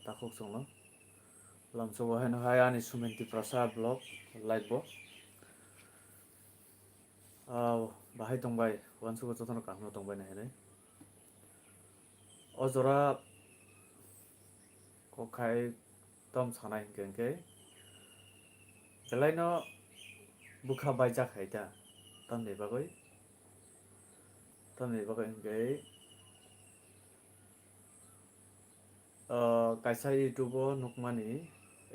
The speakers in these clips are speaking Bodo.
takuk songno lamso bo haino hai ani sumenti prasad blog like bo bahai tongbai wansu ko jotono kahno tongbai na hene o jora kokai tom sanai hingke belai no buka baija khaita tamni bagoi hingke kaisa youtube o nukmani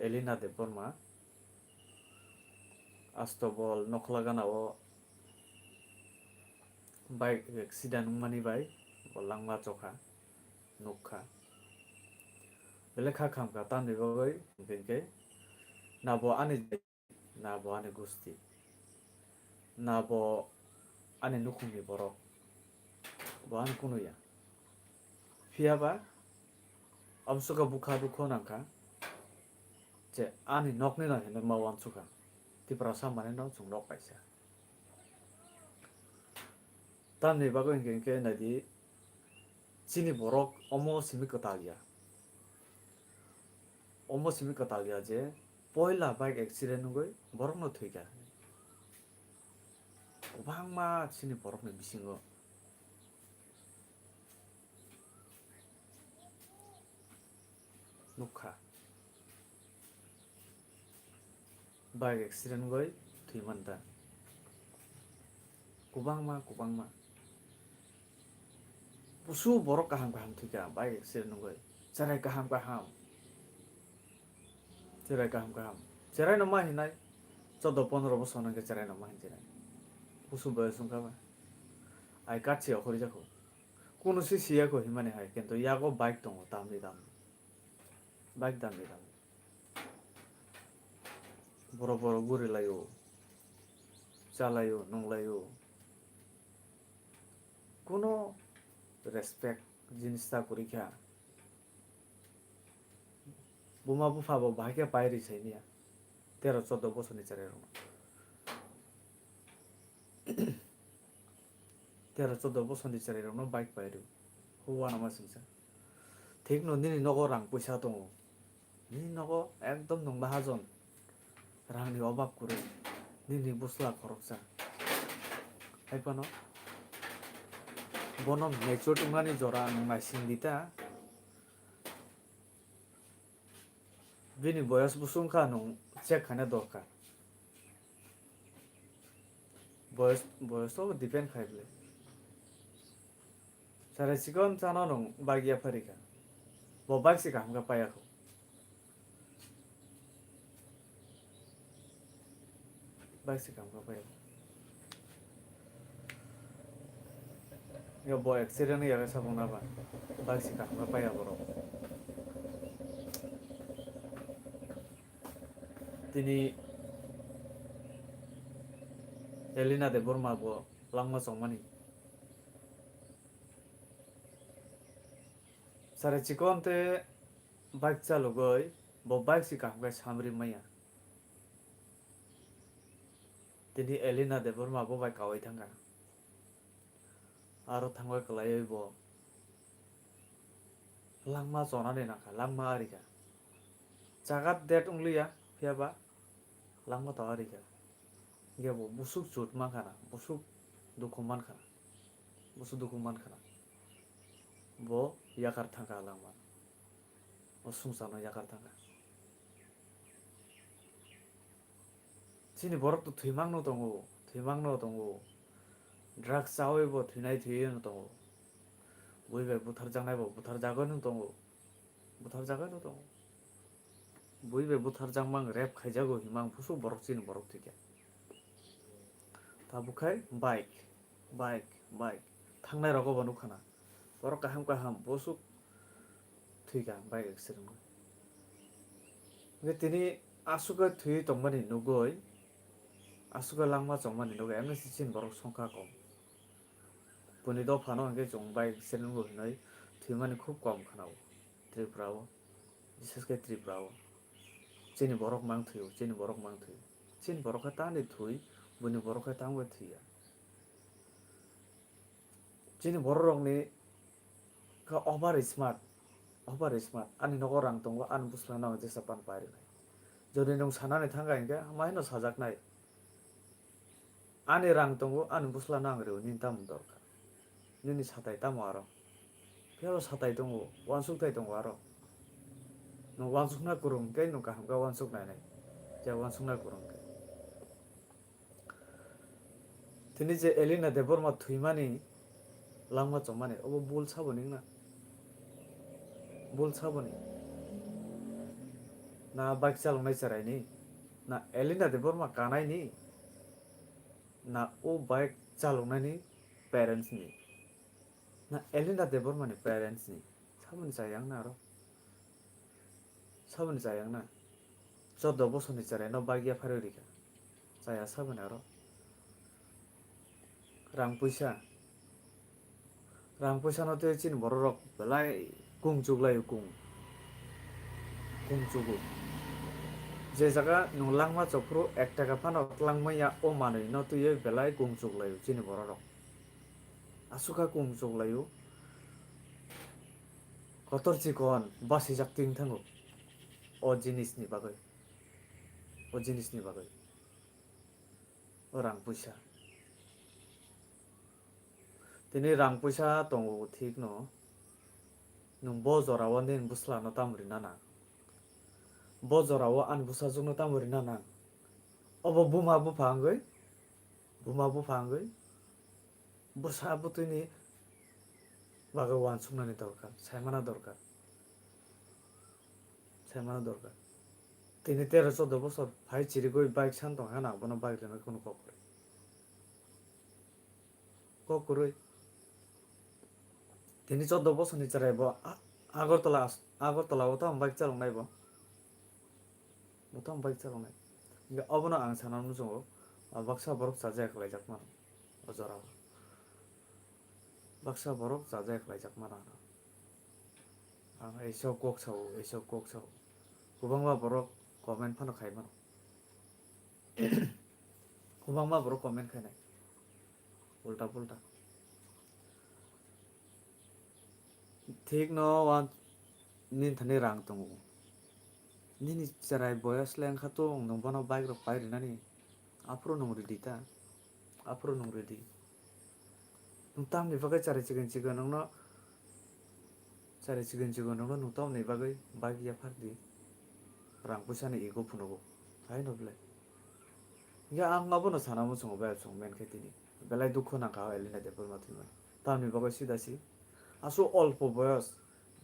Elina Deborma astobol noklagana o bike accident nungmani bai langma chokha nukha bele kha khamka tamni bagoi hingke nabo ani gusti nabo ani nukhungni borok bo ani kunuya phiaba amsuka bukha dukho nangkha je ani nokni no hene mawan suka ti prasa mane no chung kaisa tamni bagoi hingke nadi chini borok omo simi katalya je poila bike accident nungoi borok no thuika obangma chini borok ni bisingo nukha bike accident nungoi thuimanda kubangma busu borok kaham thuika bike accident nungoi cherai kaham cherai no ma hinai 14-15 বছর nangke cherai no ma hinai busu boyos ungka ba ai katsi okhori jako kono si siya ko himani hai kintu yago bike tongo damni bike damni boro guri layo chalayo nonglayo kono respect jinis ta korikha buma bufa bo bahake pairi chainiya 13-14 বছর ni cherai rong 13-14 বছর ni cherai rong no bike pairu huwa nama singsa ঠিক no nini nogo rang poisa tongo nini nogo ekdom nong mahajon rangni obab kore nini busla khoroksa haipano bonom nature tungani jora nongnai singdita bini boyos busungkha nong check khane dorkar boyos to depend khaibele sarai sikon chano nong bagia pharika bo bike si kaham ka payako yo bo accident ni yaga sabong na ba bike si kaham ka paya borok tini Elina Deborma bo langma chongmani sarai chikon te bike chalugoi bo bike si kaham ka samri maya tini Elina Deborma bo bike kawai thanga aro thangoi kalai bo langma chonani nangkha langma arika jagat det ungliya phiaba langma to arika gebo busuk chut mankhana busuk dukhu mankhana bo yakar thangka langma bo sungsano yakar thangka chini borok to thuimangno tongo drugs chawi bo thuinai thuye no tongo buibai butharjangnai bo butharjagoi no tongo buibai butharjangmang rap khaijago himang busuk borok chini borok thuika tabukhai bike thangnai rogo bo nukhana borok kaham busuk thuika bike accident nge tini asuka thui tongmani nugoi asuka langma chongmani nugoi emni chin borok songkha kom puni do phano hingke chong bike accident bo hinai thuimani khub kom khanao Tripura o bises ke Tripura o chini borok mang thuyo chini borok kha tani thui buni borok kha tangbo thuya chini borok rok ni ka over smart Obar smart ani nogo rang tongo an busla no jesa pan pari bai jodi nong sanani thanga inge mai no sajak nai ani rang tongo an busla nang re nin tam dorkar nini satai tam aro pero satai tongo wansuk tai tongo aro no wansuk na kurung ke no kaham ga wansuk nai nai ja wansuk na kurung ke tini je Elina Deborma thuimani langma chomani obo bul saboni na bul saboni na bike chalongnai charai ni na Elina Deborma kanai ni na o bike chalongnani parents ni na Elina Deborma ni parents ni saboni chayang na aro saboni chayang na 14 বছরনি charai no bike ya phari rika chaya saboni aro rang puisa no te chin borok belai kung chuglai kung chugu je jaga nung langma chopro 1 টাকা phano langmaya o manui no tuye belai kung chuglai chin borok asuka kung chuglai kotor chikon basi jak ting thango o jinisni bagai o rang puisa tini rang puisa tongo thik no nung bo jorao nin busla no tamri nana bo jorao an busa jung no tamri nana obo buma bu phangoi busa butini bhagwan sumnani dorkar saimana dorkar tini 13-14 বছর ভাই চিরিগই বাইক শান্ত হয় না বনো বাইক রেনে কোনো ককরই তিনি 14 বছর নি চারাইব আগরতলা ওতো বাইক চালানাইব ওতো বাইক চালানাই অবনো আং সানানো জङ বাক্सा बरक जाजाय खलायजाक मान अजराव बाक्सा बरक जाजाय खलायजाक मान आं एसो गकसाव गोबांबा बरक कमेन्ट फानो खायमान गोबांबा बरक कमेन्ट खायनाय उल्टा पुल्टा ठीक न वान निन थाने रां दङ निनि चाराय बयस लेंखा तो नंबनो बाइक रो पाइरिनानि afro nung ready nung tam ni bagai cari chicken nung no nung tam ni bagai bagi ya fardi rang pusa ni ego punogo hai no ble ya ang ngabo no sana mo songo ba song men khetini belai dukho na ka Elina Deborma thima tam ni bagai sidasi aso olpo boyos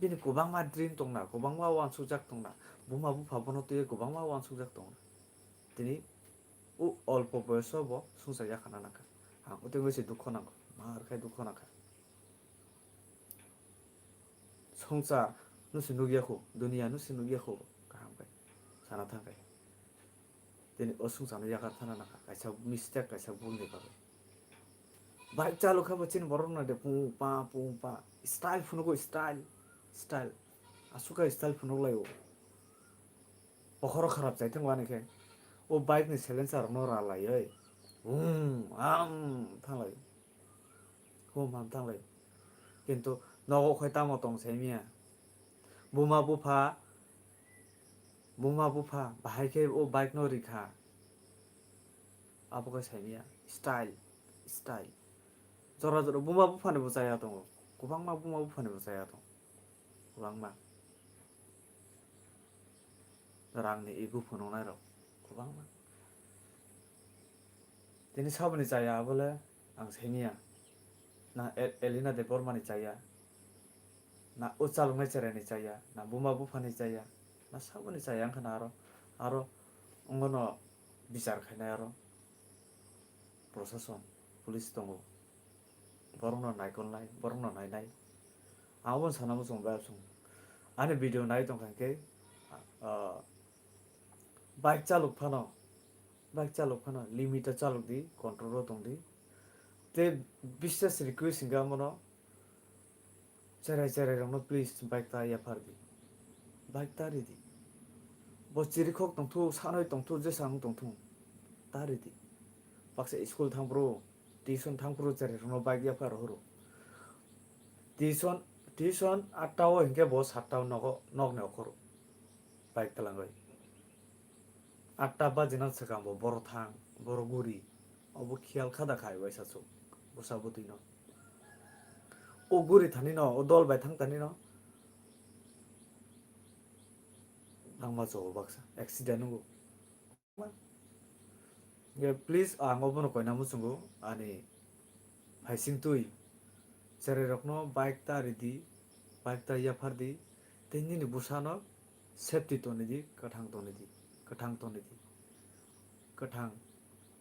bini kubang ma dream tongna kubang ma wan sujak tongna buma bu phabono te kubang ma wan sujak tongna tini ও অল্প বয়স হব সংসার খানা নাখা ওতে বেশি দুঃখ নাখো মার খাই দুঃখ নাখা সংসার নুসি নুগিয়াখো দুনিয়া নুসি নুগিয়াখো কাহাম খাই সানা থাকাই দিনে ও সংসার ইয়াকার থানা নাখা কাইসা মিস্টেক কাইসা ভুলনি পাবে বাইক চালু খাবো চিন বড় না দে পুং পা স্টাইল ফুনুগো স্টাইল আসুকা স্টাইল ফুনুগলাইও পখর খারাপ যাইতেं वानिखे o bike ni silencer no ralai ei thanglai thanglai kintu nogo khoi tamo tong saimia buma bufa bahai ke o bike no rikha apoka saimia style jora buma bufa ni bujaya dong kubangma buma bufa ni bujaya dong kubangma rangni igu phunongnai rok kubangma tini saboni chaya bole ang saimia na Elina Deborma ni chaya na o chalongnai charai ni chaya na buma bufa ni chaya na saboni chaya ang khana aro ongono bichar khainai aro proshashan police tongo borongno naikonlai borongno nainai abon sanamo chongba chung ani video nai tongkhanke bike chalok phano limit chalok di control tongdi te বিশ্বাস request ga mono charai rongno please bike ta ya fardi bike ta ri di bo chiri khok tongthu sanoi tongthu je sang tongthu ta ri di bakse school thangpro tuition thangpro charai rongno bike ya far horo tuition tison 8টাও হিংকে bo 7টাও নগনে অখর বাইক তালাঙ্গই 8টা বাজিনা সেকামbo বড় থাং বড় গুড়ি অব খিয়াল খাদা খাই বাইসাসু বসাবতি ন ও গুড়ি থানি ন ও দল বাই থাং থানি ন langma jo baksa accident ngu ye please angobono koina musungu ani haising tui sere rokno bike ta ridi bike ta ya fardi tinni ni busano safety to nidi kathang to nidi kathang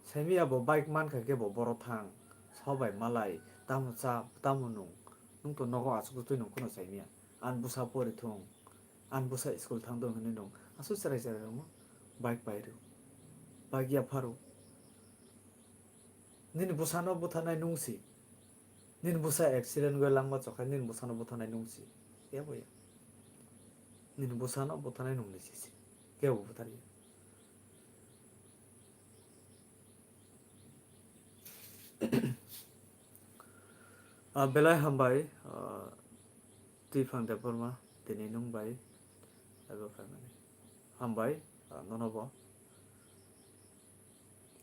semia bo bike man kha ke bo boro thang sobai malai tamu cha tamu nung to nogo asku tui nung kono semia an busa pori thung an busa school thang dong hini nung asu sarai mo bike pairu bike ya faru nin busano buthanai nungsi nin busa accident go langma chokha nin busano buthanai nungsi ya boya nin busano buthanai nungni sisi ke bu buthari belai hambai tui phang de porma tini nungbai abo family hambai nonobo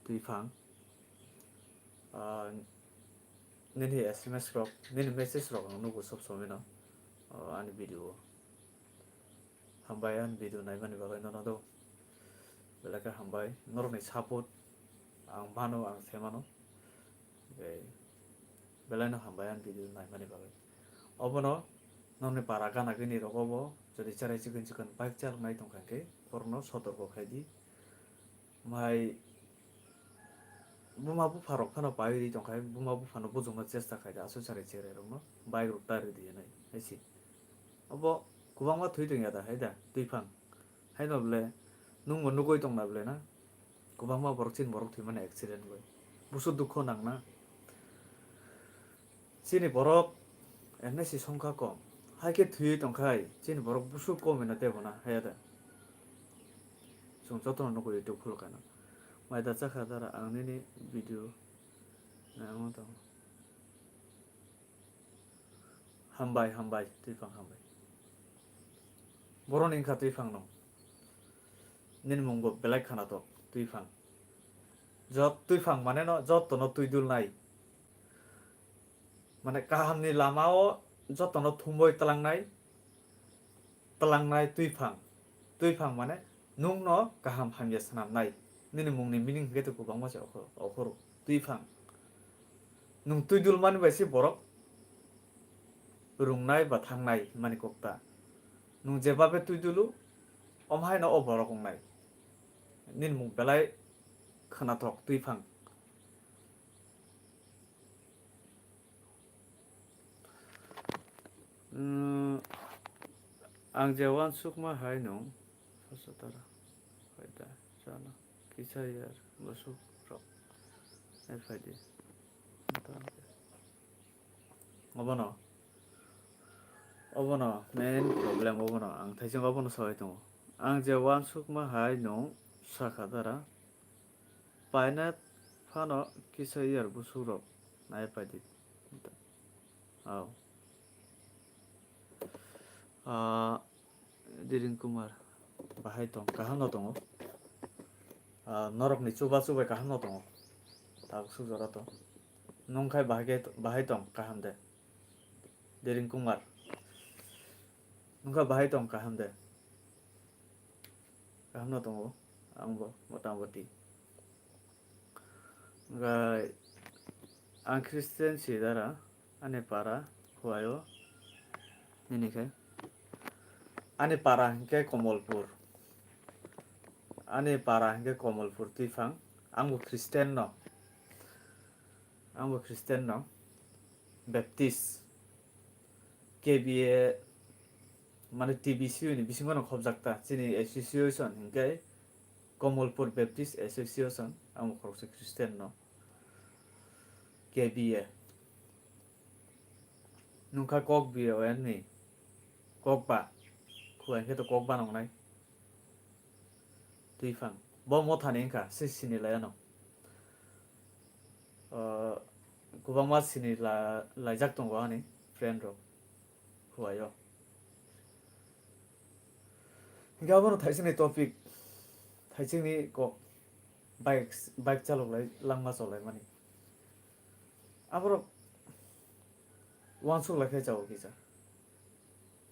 tui phang nini sms rok nini message rok nugo sob somena ani video hambai an video naimani bagai nonodo belaka hambai norokni support ang mano ang semano belai hambai an video naimani bagai obono noni para gana gini rogobo jodi charai chicken bike chalnai tongkhanke porno sotorko khaidi mai buma bu farok phano pairi tongkhai buma bu phano bujungna chesta khaida asu charai chere rokno bike rok tari diye nai haisi obo kubangma thui tong yada haida tui phang haino bole nungmo nugoi tongna bole na kubangma borok chin borok thui mane accident goi busu dukho nangna chini borok ernesi songkha kom haike thui tongkhai chini borok busu kom ena tebona hayada sung jotono nugoi youtube khulkana maida chakha dara angnini video namo tong hambai tui phang hambai boroni ingkha tui phang no nin mungbo belai khana to tui phang jot tui phang mane no jotono tui dul nai mane kahamni lamao jotono thumboi talangnai tui phang mane nungno kaham hamya sanam nai nini mungni meaning hingke to kubangma se okhoro tui phang nung tui dul mani baisi borok rungnai ba thangnai mani kokta nung jebabe tui dulu omhai no o borok ongnai nin mung belai khanathok tui phang ang jewan sukma hai nung sasatara haida jana kisayar busuk rok fid obono main problem obono ang thaising obono sahai tongo ang jewan sukma hai nung sakadara paina phano kisayar busuk rok fid Diring Kumar bahai tong kaham no tongo norok ni chuba kaham no tongo tak su jora to nongkhai bahai tong kaham de Diring Kumar nongkha bahai tong kaham de kaham no tongo angbo motamoti ngai ang Christian sidara ane para huayo nini khai ani para hingke komolpur tui phang angbo Christian no Baptist KBA mane TBCU ni bisingo no khobjakta chini association hingke Komolpur Baptist Association angbo khoroksa Christian no KBA nungkha kokbia ni kokba khuai ke to kokba nongnai tui phang bo mo thani ingkha sini layano kubangma sini laijak tongo ani friend rok huayo gabono thaisingni topic thaisingni ko bike chaloklai langma cholai mani aborok wansuk lakhai chao kisa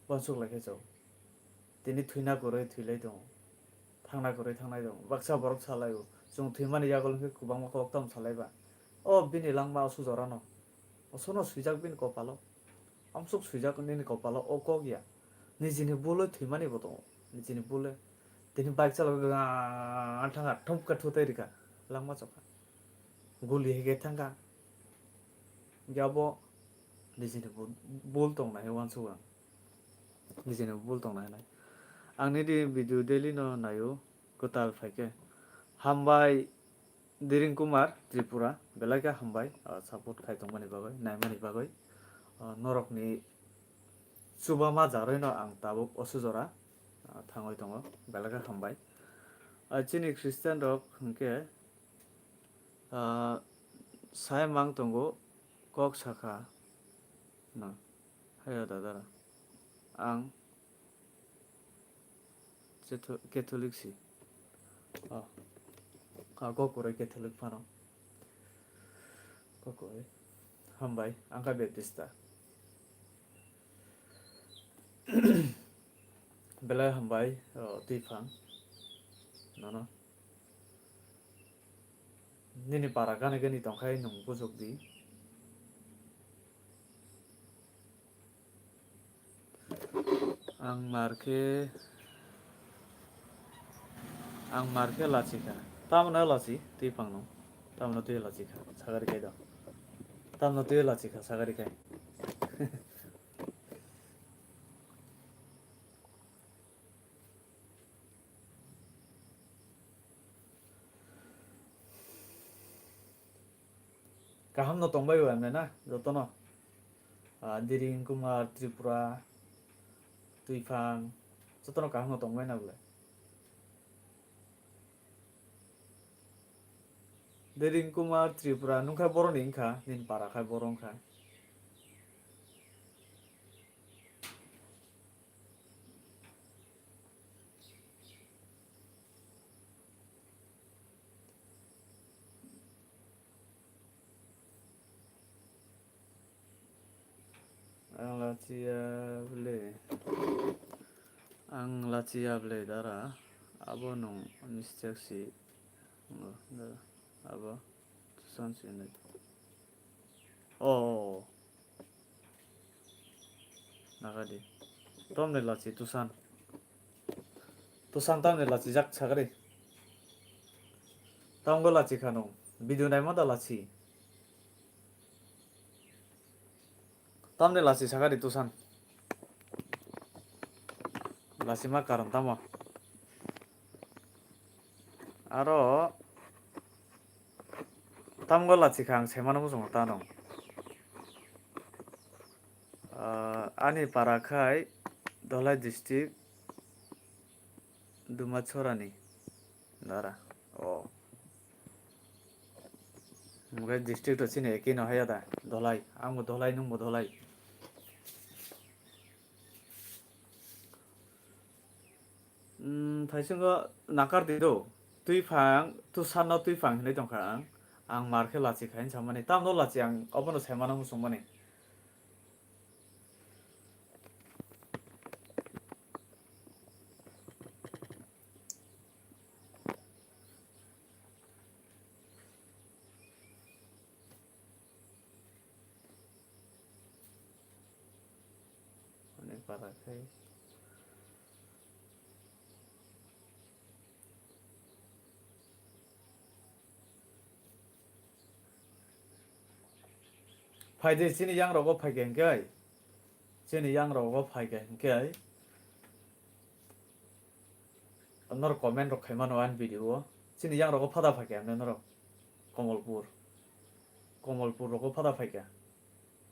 wansuk lakhai chao tini thuina koroi thuilai dong thangna koroi thangnai dong baksa borok salaio jong thuimani jagol ke kubangma koloktam salaiba o bini langma sujorano sono suijak bini kopalo amsuk suijak nini kopalo o kogya nijini bule thuimani bo dong nijini bule tini bike chalo thanga thumka thutai rika langma choka guli hege thanga gabo nijini bul tong nai wansuk ang nijini bul tong nai angni di video daily no nayo kotal faike hambai Dirin Kumar Tripura belaka hambai support khai tongmani bagoi naimani bagoi norokni subama jaroi no ang tabuk osujora thangoi tongo belaka hambai chini Christian rok hingke sai mang tongo kok saka na hayo dadara ang Catholic si kokorai Catholic pano kokorai hambai angka Baptista belai hambai tifang nono nini para gani gani tongkai nung bujok di ang marke lachika tamna lachi tifang no tamna tu lachika sagari kai da tamna tu lachika sagari kai kaham no tongbai wa na jotono Dirin Kumar Tripura Tuifang jotono kaham no tongbai na bole Dirin Kumar Tripura nungkai boron ingka nin para kai boron kai ang lachia ble dara abo nung mistake si abo tusan si ne nagadi tomne lachi tusan tamne lachi jak sagari tamgo lachi khano video nai mada lachi tamne lachi sagari tusan lachi ma karam tamo aro tamgo lachi khang semana musong tano ani parakai Dholai district Dumachorani dara mugai district to chine eki no haya da Dholai ang Dholai nung Dholai thaisingo nakar dido tuifang tusan no tuifang hinai tongka ang marke lachi khain chamani tamno lachi ang obono semana musong mani parakai faide chini yang rogo phaigen kai chini yang rogo phaigen kai nor comment rok khaima no an video chini yang rogo phada phaigen nor Komolpur rogo phada phaigen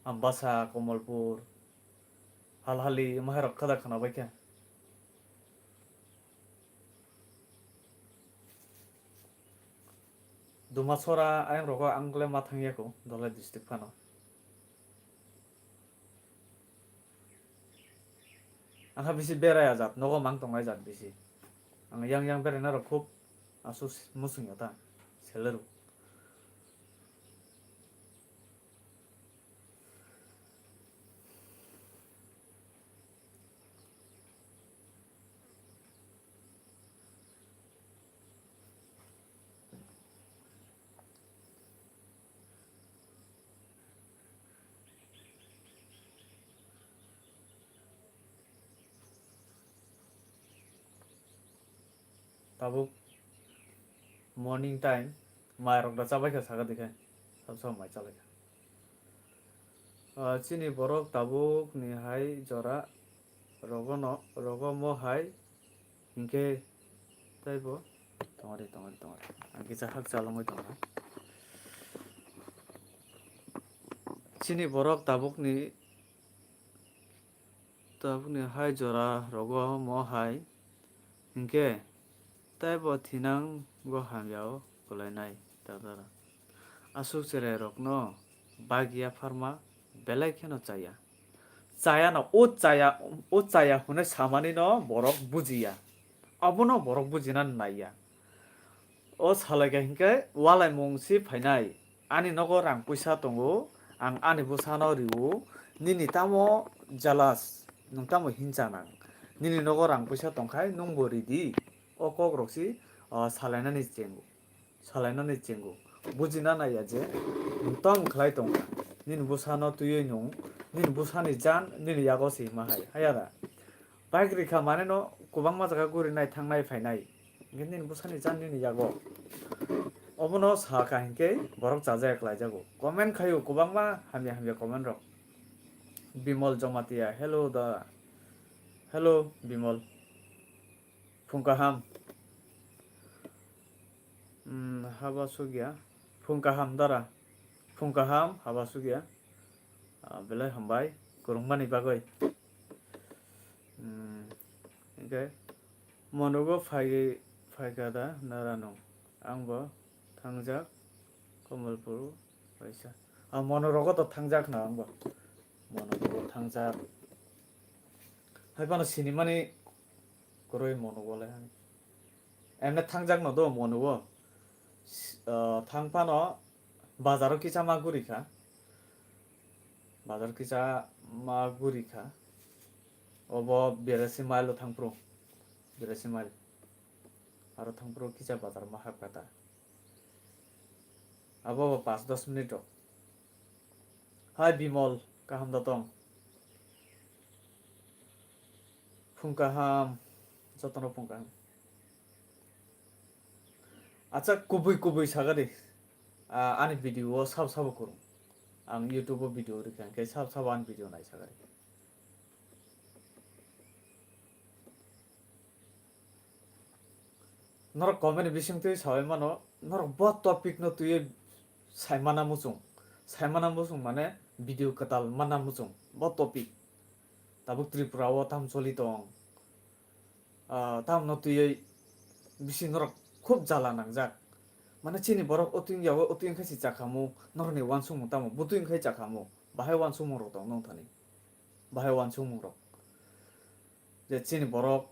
Ambasa Komolpur halhali maharok kada khana baikya Dumachora ayang rogo angle mathangya ko Dholai district phano angha bisi beraya jat nogo mang tongnai jat bisi ang yang berena rok khub asu musung yata seleru tabuk morning time mai rok da chabai kha saga dikhai sab mai chalai chini borok tabuk ni hai jora rogo mo hai hingke taibo tongari ang kisa hak chalongoi tongo chini borok tabuk ni hai jora rogo mo hai hingke taibo thinang go hamyao kulainai tadara asuk cherai rok no bagia pharma belai kheno chaya no o chaya hune samani no borok bujiya abono borok bujina naiya o salaiga hingke walai mungsi phainai ani nogo rang puisa tongo ang ani busano riu nini tamo jalas nung tamo hinjanang nini nogo rang puisa tongkhai nung bo ridi o kok roksi salainani chengu bujina naiya je nung tam khlai tongkha nini busano tuyoi nung nini busani jan nini yago si mahai hayada bike rikha mane no kubangma jaga gurinai thangnai phainai nini busani jan nini yago obono saka hingke borok chajak laijago comment khayo kubangma hamya comment rok bimol jomatia hello bimol phungkaham haba sugya phungkaham dara phungkaham haba sugya belai hambai kurungmani bagoi okay monogo faigada narano angbo tangjak komalpur paisa monorogo to tangjak na angbo monorogo tangjak haibano sinimani koroi monogo le emne tangjak no do monogo thangpano bazaro kicha magurika obo berasi mailo thangpro berasi mail aro thangpro kicha bazar ma hapkata abo 5-10 minute hai bimol kaham datong phungkaham jotono phungkaham acha kubui sagari ani video sab kurung ang YouTube video rikha ke sab an video nai sagari norok comment bising tui sabai mano norok bo topic no tuye saimana musung mane video katal mana musung bo topic tabuk tripura o tam choli tong tam no tuye bisi norok khub jala nangjak mane chini borok otuing khai chakamu norni wansung tamo butuing khai chakamu bahai wansung rok tong nong thani bahai wansung rok je chini borok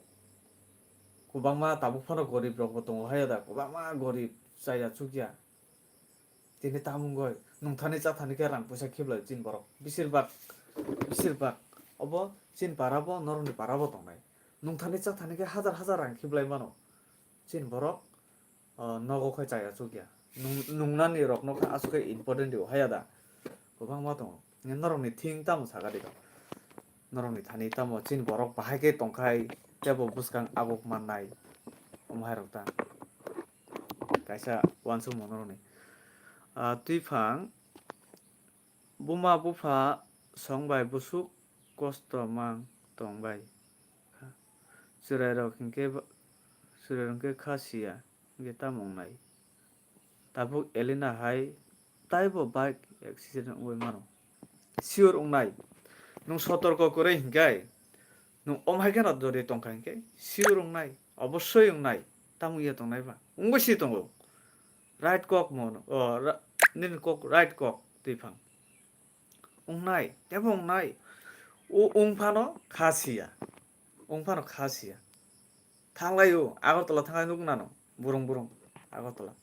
kubangma tabuk phano gorib rok bo tongo hayada kubangma gorib chaya chukya tini tamungoi nungthani chathani ke rang puisa khiblai chin borok bishirbak obo chin parabo noroni parabo tongnai nungthani chathani ke hazar rang khiblai mano chin borok nogo khai chaya chukya nungnani rok no asuke important dio hayada kubangma tongo noroni thing tamo sagari noroni thani tamo chin borok bahai ke tongkhai tebo buskang abok mannai omhai rok ta kaisa wansung monoroni tuifang buma bufa songbai busuk kosto mang tongbai surai rok hingke khasiya hingke tamongnai tabuk elina hai taibo bike accident oi mano sure ongnai nung sotorko korei hingkai nung omhai kena dori tongkha hingke sure ongnai obossoi ongnai tamu iya tongnai ba ungbosi tongo right kok mono nin kok right kok tuifang ongnai tebo ongnai o ongphano khasiya ongphano khasiya thanglayo agartala thangai nugnano burung burung agartala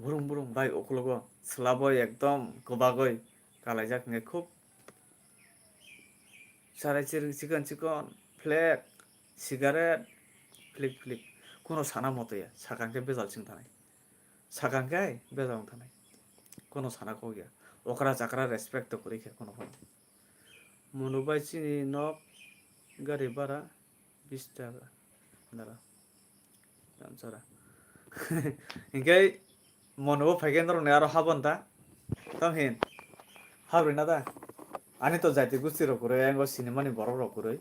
burung burung bai okologo slaboi ekdom kobagoi kalaijak nge khub sarai chicken chicken flag cigarette flick flick kono sana motoya sakangke bejalsing thanai sakangkai bejal thanai kono sana ko gya okra chakra respect to kori khe kono kono monobai chini nok gari bara 20 টাকা দাঁড়া জারা ইংকাই মনবো ফাইকেন রনে আরো হাবনতা তামহিন হাবরি না দা আনি তো যাইতে গুছি রকরে আঙ্গো সিনেমানি বড় রকরে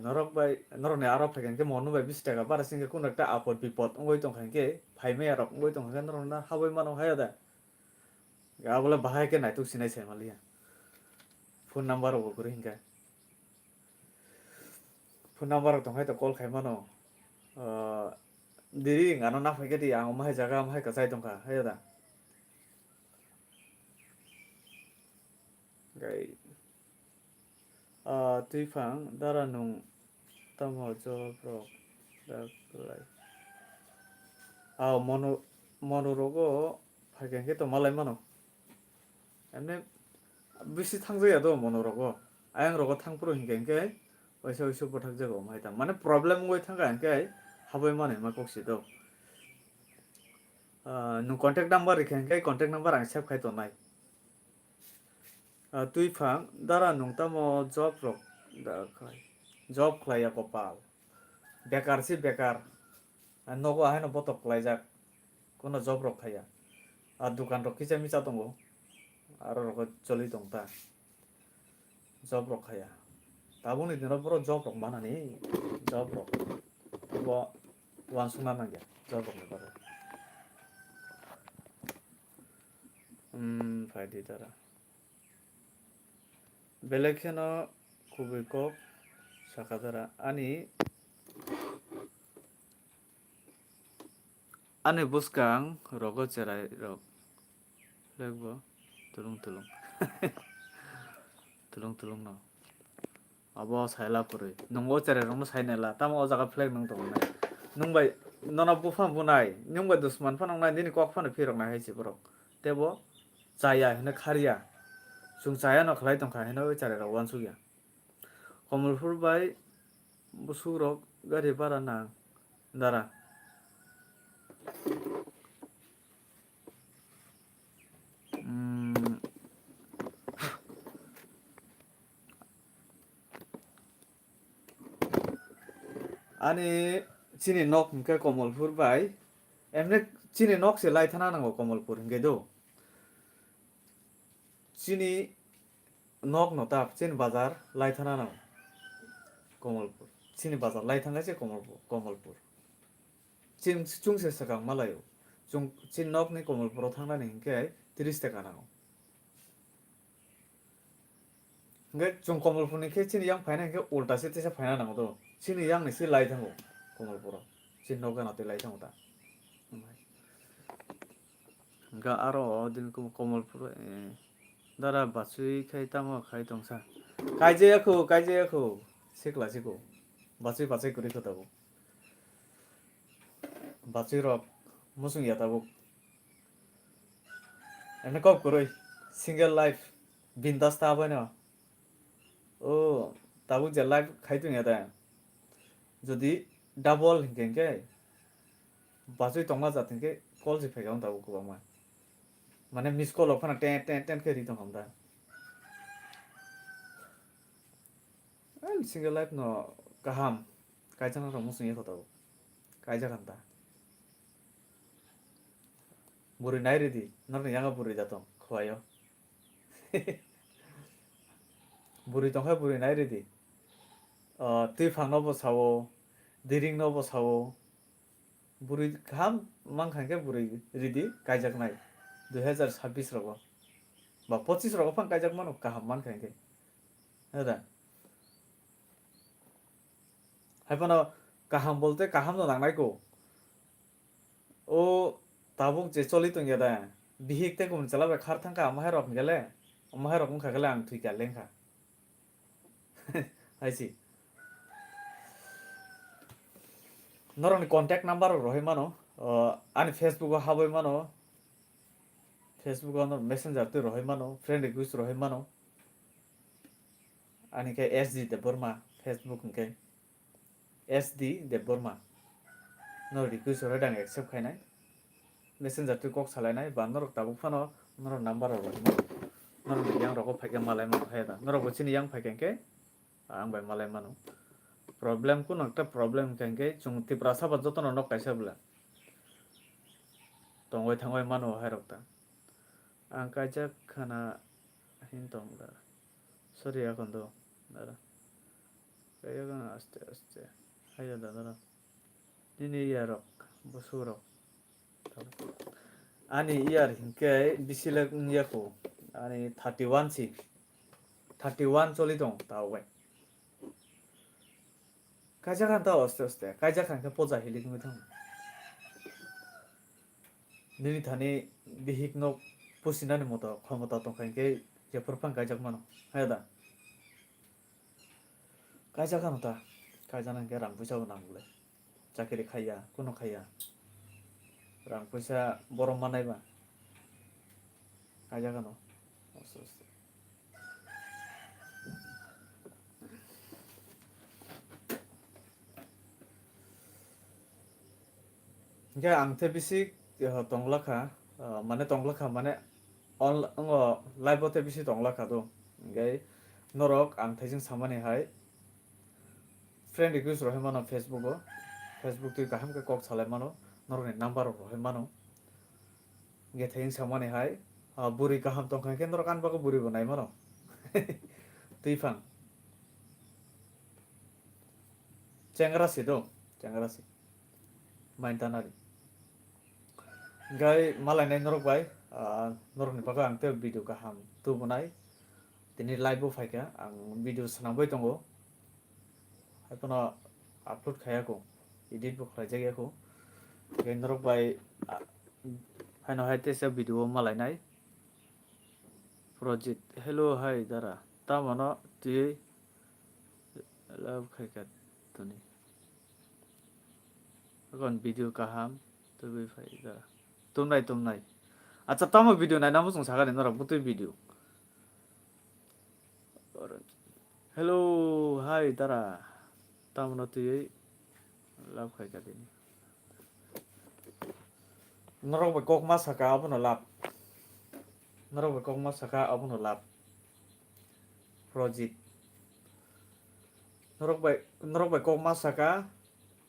নরক বাই নরনে আরো ফাইকেন কে মনু বাই 20 টাকা বারা সিংকে কোন একটা আপদ বিপদ ওই তংখানকে ফাইমে আর ওই তংখান নরনা হাবই মানো হায়া দা গা বলে বাহাইকে নাই তুই সিনাই চাই মালিয়া ফোন নাম্বার ওগো করে হিংকা phone number tong hai to call khai mano diri ngano na phai ke di ang mai jaga mai ka sai tong kha hai da gai tui phang dara nung tam ho jo pro da lai mono rogo phai ke to malai mano emne bisi thangja do mono rogo ayang rogo thang pro hingke ke ওইসব ওইসব পঠাক যাবো মাইতাম মানে প্রবলেম গই থাকা এনকে হাবই মানে মা কক্সি তো নু কন্টাক্ট নাম্বার রেখে কন্টাক্ট নাম্বার আং সেভ খাইতো নাই তুই ফাং দারা নংতামো জব রক জব খাইয়া কপাল বেকার সি বেকার নগো আহেন বতক খাইজাক কোনো জব রক খাইয়া আর দোকান রক কিসা মিছা দङ আর রক চলি দং তা জব রক খাইয়া 다분히 너로 job rok mana ni job rok bo wan sungna nangya job rok baru faidi dara belekeno kubi kok sakadara ani buskang rogo cerai rok legbo tulung tulung tulung tulung no abo saila puri nunggo cere nunggo sainela tamo o jaga flag nung tongnai nungbai nona bufam bunai nungbai dusman phanong nai dini kok phano phirok nai haisi borok tebo chaya hene khariya sung chaya no khlai tongkha hene oi cere ro wan sugya komulpur bai busurok gari bara na dara ani chini nok hingke komolpur bai emne chini nok se lai thana nango komolpur hingke do chini nok no tap chini bazar lai thana nango komolpur chini bazar lai thanga se komolpur chin chung se sakang malayo chung chin nok ni komolpur thangna ni hingke 30 টাকা nango hingke chung komolpur ni ke chini yang phaina hingke ulta se tesa phaina nango do chini yang ni se lai thango komolpura chin nok na te lai thango ta ga aro din komolpur dara basui khai tamo khai tongsa kaije yakho sekla siko basui basai kuri khotabo basui rok musung yatabo ene kop koroi single life bindas ta bana o tabu je life khai tu yata যদি ডাবল হিংকে বাজুই টংলা জাতিকে কল জি ফেগাও দাবো গোবা মানে মিস কল অফানা টেন টেন টেন কে রিতং হামদা সিঙ্গেল লাইফ ন গাহাম কাইজানা রং মুসুং ইয়ে হতাও কাইজা কান্তা বুড়ি নাই রেডি নরনে ইয়াঙ্গা বুড়ি যাতং খোয়াयो বুড়ি টংখাই বুড়ি নাই রেডি তুই ফাংনবো সাবো দিরিং নবো সাবো বুড়ি গাহাম মাংখানকে বুড়ি রেডি কাইজাক নাই 2026 রগো বা 25 রগো ফাং কাইজাক মানো গাহাম মানখানকে হ্যাঁ হাইপানো গাহাম বলতে গাহাম তো নাংনাইকো ও তাবুক যে চলিত গেদা বিহিকতে কোন চালাবে খার থাকা আমাহে রক গেলে আমাহে রকম খাগেলে আং থুই গেলেংখা haisi norokni contact number rohai mano ani Facebook o habai mano Facebook o messenger tu rohai mano friend request rohai mano ani ke SD de Burma Facebook ke SD de Burma no request rohai dang accept khainai messenger tu kok salai ba norok tabuk phano norok number rohai mano norok yang roko phaiken malai mano haida norok bachini yang phaiken ke ang bai malai mano problem ko একটা problem kenke chung tiprasa ba jotono nok kaisa bla tongoi thangoi mano hairokta ang kaisa khana hin tongda sorry এখন তো দাদা এখন আস্তে আস্তে হাইয়া দাদা দিনে ইয়ারক বসুরক ani iyar hinke bisilek yako ani 31 si 31 choli dong tawe kaja kan ta aste aste kaja kan ke poja hilik mi thang nini thani bihik no pusinani moto khamata tong kan ke je purpang kaja mano haida kaja kan ta kaja nan ke rang puja nang bule chakiri khaya kono khaya rang puja borom manai ba kaja kano aste aste Nga angte bisi tonglakha mane tonglakha mane on ngo live bote bisi tonglakha do ngai norok angthajing samani hai friend request rohe mano Facebook o Facebook tu kaham ke kok salai mano norok ni number rohe mano ngai thajing samani hai buri kaham tongkha ke norok anba ko buri banai mano tuifang chengrasi do chengrasi maintanari gai malai nai norok bai norok ni baga angte video kaham tu bunai tini live bo faika ang video sanambai tongo haikono upload khaya ko edit bo khlai jagya ko gai norok bai haino haite se video malai nai project hello hi dara ta mano tui live khaika tuni kon video kaham tu bai fai dara tumnai acha tamo video nai namo sung saga nora butu video hello hi dara tamno tui lap khai ka dini norok ba kok ma saka abono lap norok ba kok ma saka abono lap project norok ba kok ma saka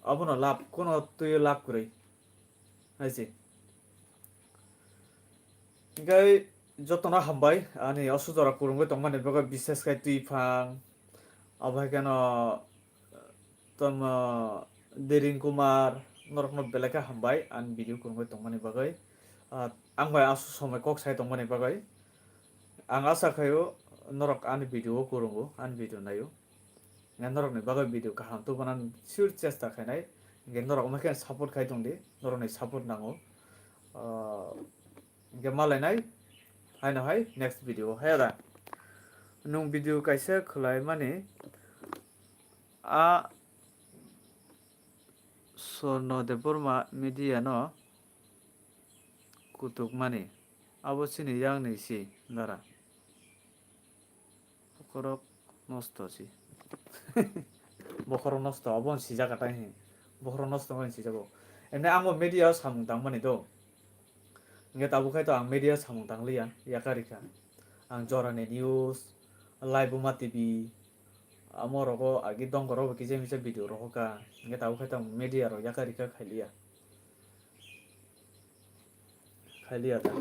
abono lap kono tui lap kurei haisi gai jotona hambai ani asudara kurungoi tongmani baga bises kai tuifang abai kano tom derin kumar norokno belaka hambai an video kurungoi tongmani bagai ang bai asu somai kok sai tongmani bagai ang asa khayo norok an video kurungo an video nayo ngan norok ni bagai video kaham tu banan sure chesta khainai nge norok ma khan support khai tongdi norok ni support nango nge malai nai haino hai next video hayada nung video kaisa khlai mani a Sorno de Burma media no kutuk mani abo sini yang ni si dara korok nosto si bokhoro nosto abon si jaga tai bokhoro nosto ngai si jago emne amo media samung tang mani do nge tabu khai to ang media samung tang liya yakarika ang jorane news live buma tv amoroko agi dongoro kije mise video rohoka nge tabu khai to media ro yakarika khailia ta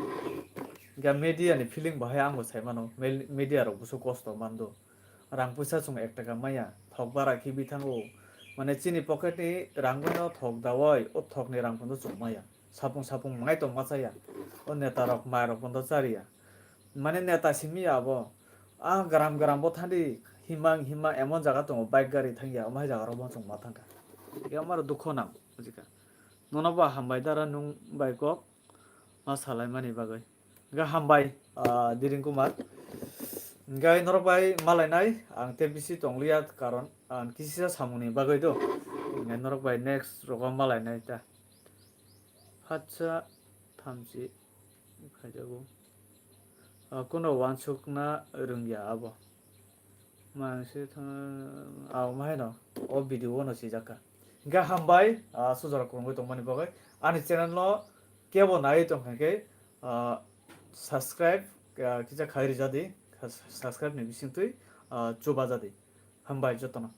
ga media ni feeling bahai ango saimano media ro busu kosto mando rang puisa chung 1 taka maya thokbara ki bithango mane chini pocket ni rangbono thok dawai o thok ni rang pondo chung maya sapung mangai to machaya o neta rok mai rok pondo charia mane neta simi abo gram bo thandi hima emon jaga tongo bike gari thangya omai jaga ro bon chung mathangka e amar dukho nam bujika nono ba hambai dara nung bike ma salai mani bagai ga hambai dirin kumar Gai norok bai malai nai ang te bisi tongliya karon ang kisisa samuni bagai do ngai norok bai next rogo malai nai ta hatsa thamsi khaijago kuno wansuk na rungya abo manse mahai no o video no sijaka ga hambai sujara kurungoi tongmani bagai ani channel no kebo nai tongkhake subscribe kisa khairi jadi subscribe ni bisingtui chuba jadi hambai jotona